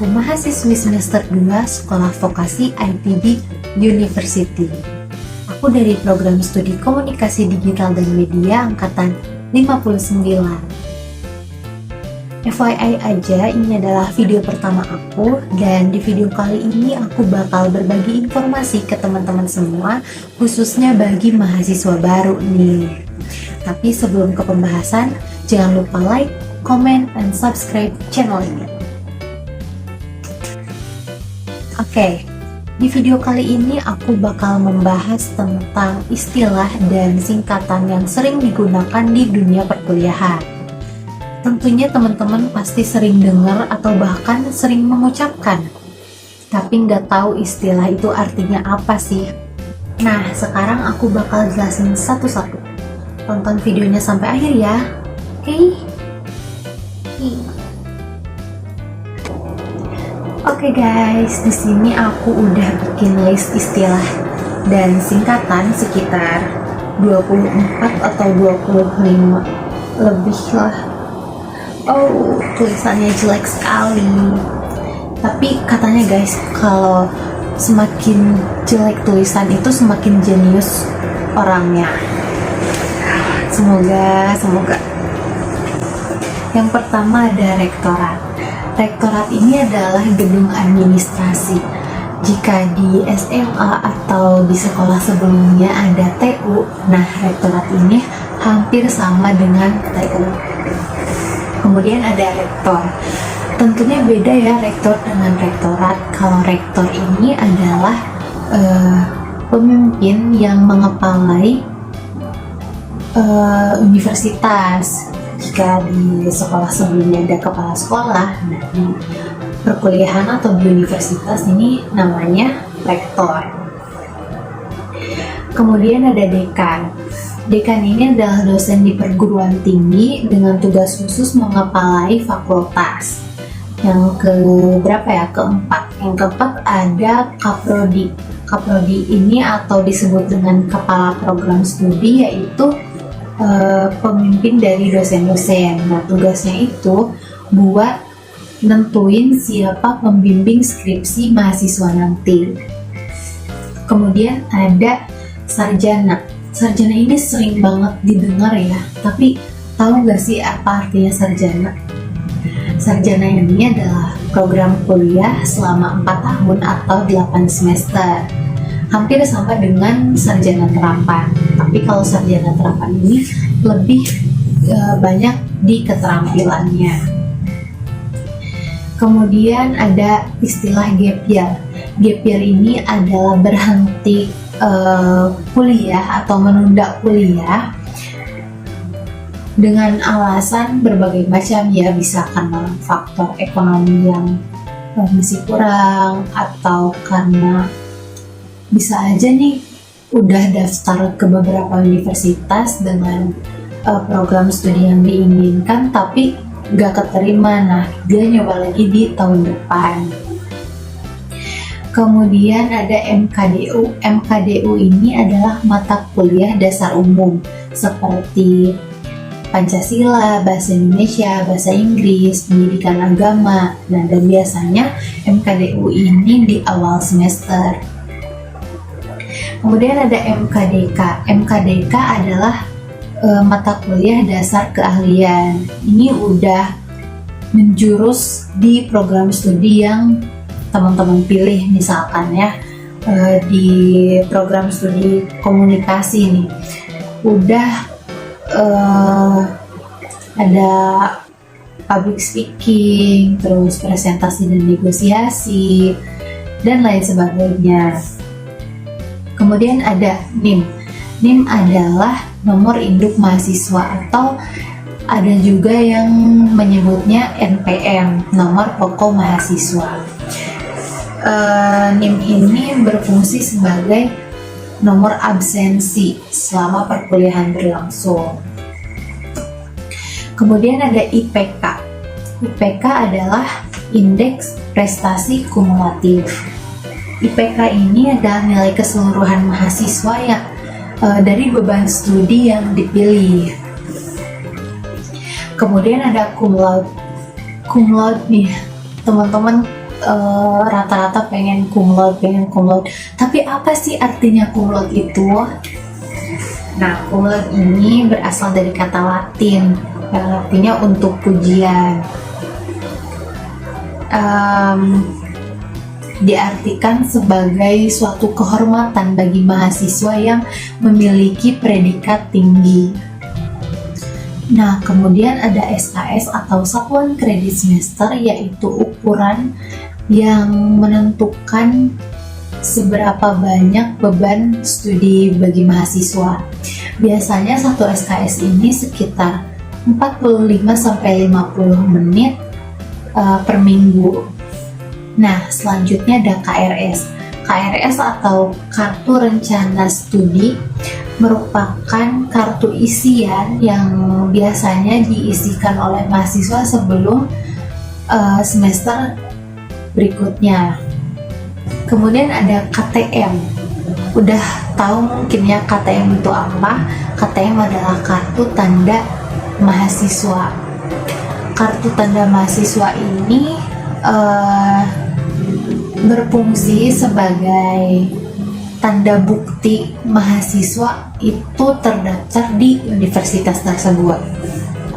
Aku mahasiswi semester 2 Sekolah Vokasi IPB University. Aku dari program studi Komunikasi Digital dan Media angkatan 59. FYI aja, ini adalah video pertama aku, dan di video kali ini aku bakal berbagi informasi ke teman-teman semua, khususnya bagi mahasiswa baru nih. Tapi sebelum ke pembahasan, jangan lupa like, comment, and subscribe channel ini. Oke, di video kali ini aku bakal membahas tentang istilah dan singkatan yang sering digunakan di dunia perkuliahan. Tentunya teman-teman pasti sering dengar atau bahkan sering mengucapkan, tapi nggak tahu istilah itu artinya apa sih. Nah, sekarang aku bakal jelasin satu-satu. Tonton videonya sampai akhir ya, oke? Oke guys, di sini aku udah bikin list istilah dan singkatan sekitar 24 atau 25 lebih lah. Oh, tulisannya jelek sekali. Tapi katanya guys, kalau semakin jelek tulisan itu semakin jenius orangnya. Semoga. Yang pertama ada rektorat. Rektorat ini adalah gedung administrasi. Jika di SMA atau di sekolah sebelumnya ada TU, nah rektorat ini hampir sama dengan TU. Kemudian ada rektor. Tentunya beda ya rektor dengan rektorat. Kalau rektor ini adalah pemimpin yang mengepalai universitas. Jika di sekolah sebelumnya ada kepala sekolah, nah di perkuliahan atau di universitas ini namanya rektor. Kemudian ada dekan. Dekan ini adalah dosen di perguruan tinggi dengan tugas khusus mengepalai fakultas. Yang keberapa ya? Keempat. Yang keempat ada kaprodi. Kaprodi ini atau disebut dengan kepala program studi, yaitu pemimpin dari dosen-dosen. Nah, tugasnya itu buat nentuin siapa pembimbing skripsi mahasiswa nanti. Kemudian ada sarjana. Sarjana ini sering banget didengar ya, tapi tahu nggak sih apa artinya sarjana? Sarjana ini adalah program kuliah selama 4 tahun atau 8 semester. Hampir sama dengan sarjana terapan, tapi kalau sarjana terapan ini lebih banyak di keterampilannya. Kemudian ada istilah gap year. Gap year ini adalah berhenti kuliah atau menunda kuliah dengan alasan berbagai macam ya, bisa karena faktor ekonomi yang masih kurang, atau karena bisa aja nih udah daftar ke beberapa universitas dengan program studi yang diinginkan tapi gak keterima, nah dia nyoba lagi di tahun depan. Kemudian ada MKDU. MKDU ini adalah mata kuliah dasar umum seperti Pancasila, Bahasa Indonesia, Bahasa Inggris, Pendidikan Agama. Nah, dan biasanya MKDU ini di awal semester. Kemudian ada MKDK. MKDK adalah mata kuliah dasar keahlian. Ini udah menjurus di program studi yang teman-teman pilih, misalkan ya di program studi komunikasi ini udah ada public speaking, terus presentasi dan negosiasi, dan lain sebagainya. Kemudian ada NIM. NIM adalah nomor induk mahasiswa, atau ada juga yang menyebutnya NPM, nomor pokok mahasiswa. NIM ini berfungsi sebagai nomor absensi selama perkuliahan berlangsung. Kemudian ada IPK. IPK adalah Indeks Prestasi Kumulatif. IPK ini adalah nilai keseluruhan mahasiswa yang dari beban studi yang dipilih. Kemudian ada cum laude. Cum laude nih, teman-teman rata-rata pengen cum laude. Tapi apa sih artinya cum laude itu? Nah, cum laude ini berasal dari kata Latin yang artinya untuk pujian. Diartikan sebagai suatu kehormatan bagi mahasiswa yang memiliki predikat tinggi. Nah, kemudian ada SKS atau Satuan Kredit Semester, yaitu ukuran yang menentukan seberapa banyak beban studi bagi mahasiswa. Biasanya satu SKS ini sekitar 45-50 menit per minggu. Nah, selanjutnya ada KRS. KRS atau Kartu Rencana Studi merupakan kartu isian yang biasanya diisikan oleh mahasiswa sebelum semester berikutnya. Kemudian ada KTM. Udah tahu mungkin ya KTM itu apa? KTM adalah kartu tanda mahasiswa. Kartu tanda mahasiswa ini berfungsi sebagai tanda bukti mahasiswa itu terdaftar di universitas tersebut.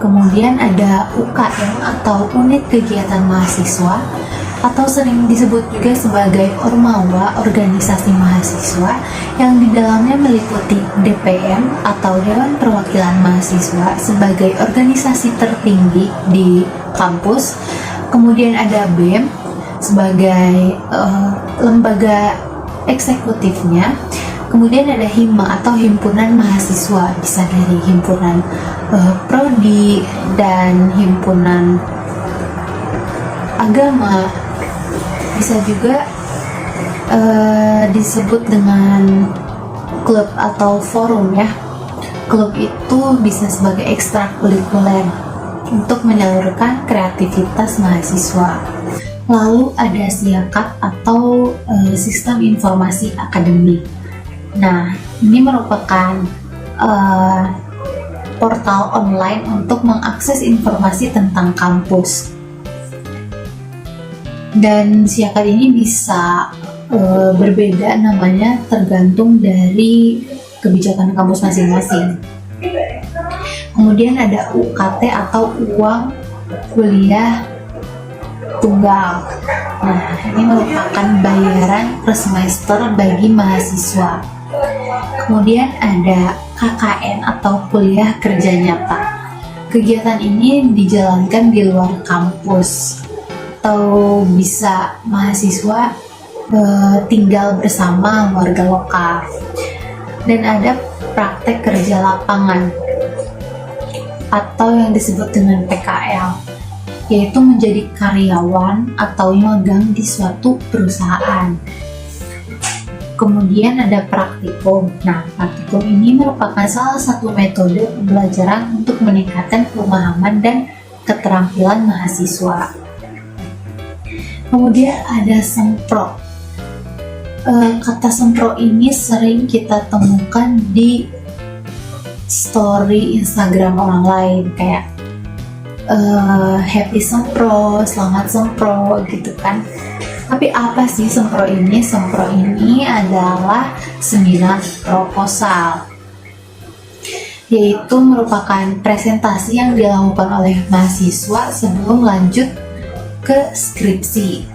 Kemudian ada UKM atau Unit Kegiatan Mahasiswa, atau sering disebut juga sebagai Ormawa, organisasi mahasiswa, yang di dalamnya meliputi DPM atau Dewan Perwakilan Mahasiswa sebagai organisasi tertinggi di kampus. Kemudian ada BEM sebagai lembaga eksekutifnya. Kemudian ada HIMA atau Himpunan Mahasiswa, bisa dari himpunan prodi dan himpunan agama. Bisa juga disebut dengan klub atau forum ya. Klub itu bisa sebagai ekstrakurikuler untuk menyalurkan kreativitas mahasiswa. Lalu ada SIAKAT atau Sistem Informasi Akademik. Nah, ini merupakan portal online untuk mengakses informasi tentang kampus. Dan SIAKAT ini bisa berbeda namanya tergantung dari kebijakan kampus masing-masing. Kemudian ada UKT atau uang kuliah tunggal. Nah, ini merupakan bayaran per semester bagi mahasiswa. Kemudian ada KKN atau kuliah kerja nyata. Kegiatan ini dijalankan di luar kampus, atau bisa mahasiswa tinggal bersama warga lokal. Dan ada praktek kerja lapangan atau yang disebut dengan PKL, yaitu menjadi karyawan atau magang di suatu perusahaan. Kemudian ada praktikum. Nah, praktikum ini merupakan salah satu metode pembelajaran untuk meningkatkan pemahaman dan keterampilan mahasiswa. Kemudian ada sempro. Kata sempro ini sering kita temukan di story Instagram orang lain, kayak happy sempro, selamat sempro gitu kan. Tapi apa sih sempro ini? Sempro ini adalah seminar proposal, yaitu merupakan presentasi yang dilakukan oleh mahasiswa sebelum lanjut ke skripsi.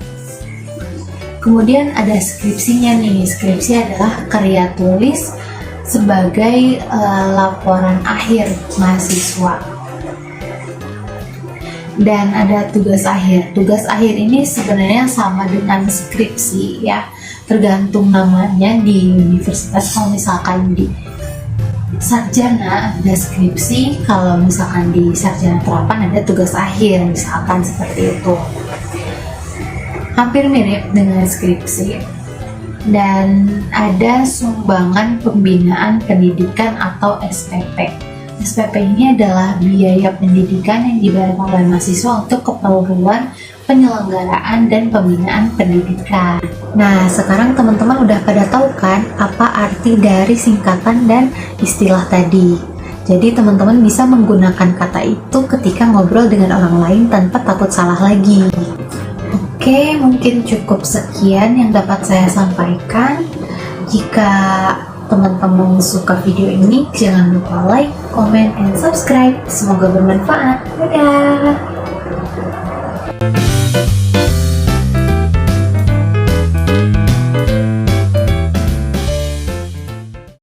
Kemudian ada skripsinya nih. Skripsi adalah karya tulis sebagai laporan akhir mahasiswa. Dan ada tugas akhir. Tugas akhir ini sebenarnya sama dengan skripsi ya, tergantung namanya di universitas. Kalau misalkan di sarjana ada skripsi, kalau misalkan di sarjana terapan ada tugas akhir, misalkan seperti itu. Hampir mirip dengan skripsi. Dan ada sumbangan pembinaan pendidikan atau SPP. SPP ini adalah biaya pendidikan yang dibayarkan oleh mahasiswa untuk keperluan penyelenggaraan dan pembinaan pendidikan. Nah, sekarang teman-teman udah pada tahu kan apa arti dari singkatan dan istilah tadi. Jadi teman-teman bisa menggunakan kata itu ketika ngobrol dengan orang lain tanpa takut salah lagi. Oke, Oke, mungkin cukup sekian yang dapat saya sampaikan. Jika teman-teman suka video ini, jangan lupa like, comment, and subscribe. Semoga bermanfaat. Dadah!